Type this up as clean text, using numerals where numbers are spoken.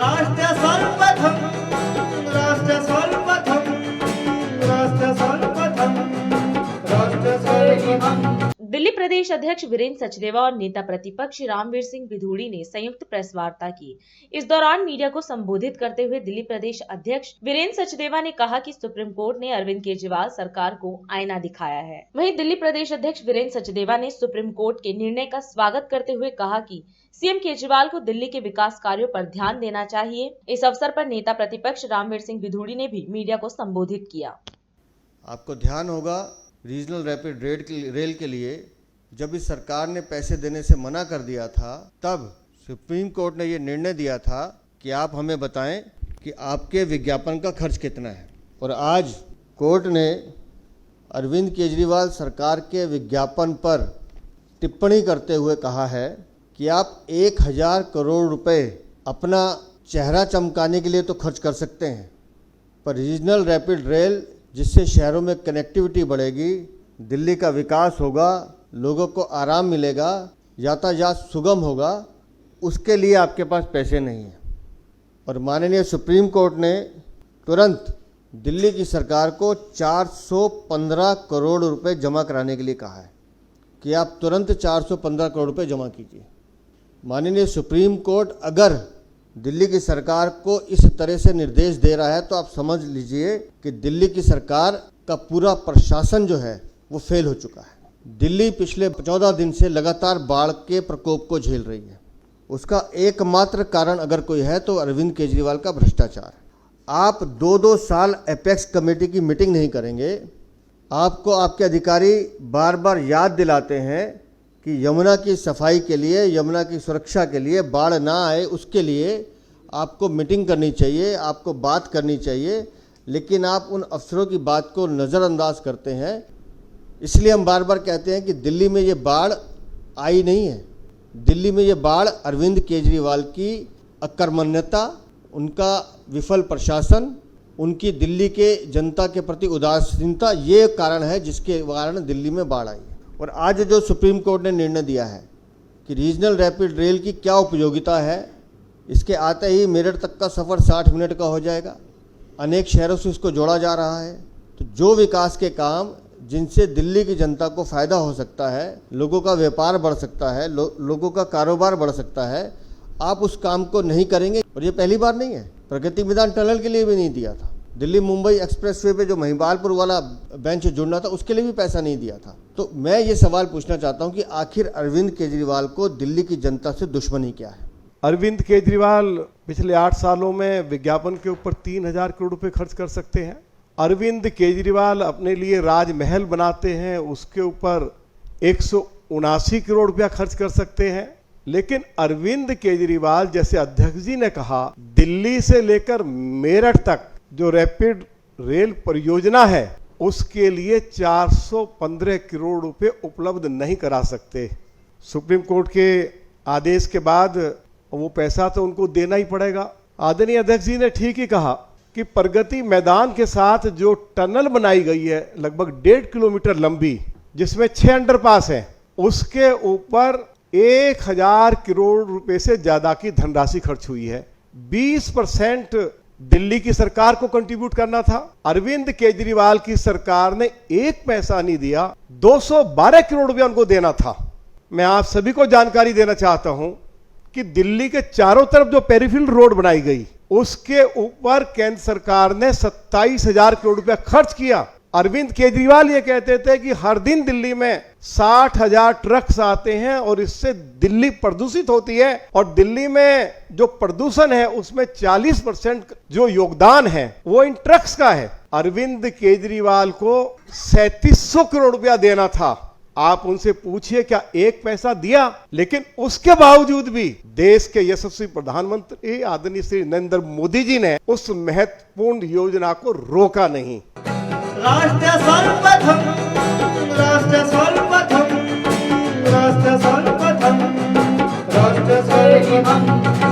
राष्ट्र सर्वप्रथम राष्ट्र सर्वप्रथम राष्ट्र सर्वप्रथम राष्ट्र सर्वप्रथम। दिल्ली प्रदेश अध्यक्ष वीरेंद्र सचदेवा और नेता प्रतिपक्ष रामवीर सिंह विधूड़ी ने संयुक्त प्रेस वार्ता की। इस दौरान मीडिया को संबोधित करते हुए दिल्ली प्रदेश अध्यक्ष वीरेंद्र सचदेवा ने कहा कि सुप्रीम कोर्ट ने अरविंद केजरीवाल सरकार को आईना दिखाया है। वहीं दिल्ली प्रदेश अध्यक्ष वीरेंद्र सचदेवा ने सुप्रीम कोर्ट के निर्णय का स्वागत करते हुए कहा कि सीएम केजरीवाल को दिल्ली के विकास कार्यों पर ध्यान देना चाहिए। इस अवसर पर नेता प्रतिपक्ष रामवीर सिंह विधूड़ी ने भी मीडिया को संबोधित किया। आपको ध्यान होगा रीजनल रैपिड रेल के लिए जब इस सरकार ने पैसे देने से मना कर दिया था, तब सुप्रीम कोर्ट ने ये निर्णय दिया था कि आप हमें बताएं कि आपके विज्ञापन का खर्च कितना है। और आज कोर्ट ने अरविंद केजरीवाल सरकार के विज्ञापन पर टिप्पणी करते हुए कहा है कि आप 1000 करोड़ रुपए अपना चेहरा चमकाने के लिए तो खर्च कर सकते हैं, पर रीजनल रैपिड रेल जिससे शहरों में कनेक्टिविटी बढ़ेगी, दिल्ली का विकास होगा, लोगों को आराम मिलेगा, यातायात सुगम होगा, उसके लिए आपके पास पैसे नहीं हैं। और माननीय सुप्रीम कोर्ट ने तुरंत दिल्ली की सरकार को 415 करोड़ रुपए जमा कराने के लिए कहा है कि आप तुरंत 415 करोड़ रुपए जमा कीजिए। माननीय सुप्रीम कोर्ट अगर दिल्ली की सरकार को इस तरह से निर्देश दे रहा है तो आप समझ लीजिए कि दिल्ली की सरकार का पूरा प्रशासन जो है वो फेल हो चुका है। दिल्ली पिछले 14 दिन से लगातार बाढ़ के प्रकोप को झेल रही है। उसका एकमात्र कारण अगर कोई है तो अरविंद केजरीवाल का भ्रष्टाचार है। आप 2-2 साल एपेक्स कमेटी की मीटिंग नहीं करेंगे। आपको आपके अधिकारी बार बार याद दिलाते हैं कि यमुना की सफाई के लिए, यमुना की सुरक्षा के लिए, बाढ़ ना आए उसके लिए आपको मीटिंग करनी चाहिए, आपको बात करनी चाहिए, लेकिन आप उन अफसरों की बात को नज़रअंदाज करते हैं। इसलिए हम बार बार कहते हैं कि दिल्ली में ये बाढ़ आई नहीं है। दिल्ली में ये बाढ़ अरविंद केजरीवाल की अकर्मण्यता, उनका विफल प्रशासन, उनकी दिल्ली के जनता के प्रति उदासीनता, ये कारण है जिसके कारण दिल्ली में बाढ़ आई है। और आज जो सुप्रीम कोर्ट ने निर्णय दिया है कि रीजनल रैपिड रेल की क्या उपयोगिता है, इसके आते ही मेरठ तक का सफ़र 60 मिनट का हो जाएगा। अनेक शहरों से इसको जोड़ा जा रहा है। तो जो विकास के काम जिनसे दिल्ली की जनता को फ़ायदा हो सकता है, लोगों का व्यापार बढ़ सकता है, लोगों का कारोबार बढ़ सकता है, आप उस काम को नहीं करेंगे। और ये पहली बार नहीं है, प्रगति मैदान टनल के लिए भी नहीं दिया था। दिल्ली मुंबई एक्सप्रेसवे पे जो महिपालपुर वाला बेंच जुड़ना था उसके लिए भी पैसा नहीं दिया था। तो मैं ये सवाल पूछना चाहता हूँ कि आखिर अरविंद केजरीवाल को दिल्ली की जनता से दुश्मनी क्या है? अरविंद केजरीवाल पिछले 8 सालों में विज्ञापन के ऊपर 3000 करोड़ रुपए खर्च कर सकते हैं। अरविंद केजरीवाल अपने लिए राजमहल बनाते हैं, उसके ऊपर 179 करोड़ रुपया खर्च कर सकते हैं। लेकिन अरविंद केजरीवाल जैसे अध्यक्ष जी ने कहा, दिल्ली से लेकर मेरठ तक जो रैपिड रेल परियोजना है उसके लिए 415 करोड़ रुपए उपलब्ध नहीं करा सकते। सुप्रीम कोर्ट के आदेश के बाद वो पैसा तो उनको देना ही पड़ेगा। आदरणीय अध्यक्ष जी ने ठीक ही कहा कि प्रगति मैदान के साथ जो टनल बनाई गई है लगभग 1.5 किलोमीटर लंबी, जिसमें 6 अंडरपास हैं, उसके ऊपर 1000 करोड़ रुपए से ज्यादा की धनराशि खर्च हुई है। 20% दिल्ली की सरकार को कंट्रीब्यूट करना था। अरविंद केजरीवाल की सरकार ने 1 पैसा नहीं दिया, 212 करोड़ रुपया उनको देना था। मैं आप सभी को जानकारी देना चाहता हूं कि दिल्ली के चारों तरफ जो पेरिफेरल रोड बनाई गई उसके ऊपर केंद्र सरकार ने 27,000 करोड़ रुपया खर्च किया। अरविंद केजरीवाल ये कहते थे कि हर दिन दिल्ली में 60,000 ट्रक्स आते हैं और इससे दिल्ली प्रदूषित होती है, और दिल्ली में जो प्रदूषण है उसमें 40% जो योगदान है वो इन ट्रक्स का है। अरविंद केजरीवाल को 3700 करोड़ रुपया देना था। आप उनसे पूछिए क्या 1 पैसा दिया? लेकिन उसके बावजूद भी देश के यशस्वी प्रधानमंत्री आदरणीय श्री नरेंद्र मोदी जी ने उस महत्वपूर्ण योजना को रोका नहीं। राष्ट्र सर्वप्रथम राष्ट्र सर्वप्रथम राष्ट्र सर्वप्रथम राष्ट्र सर्वप्रथम।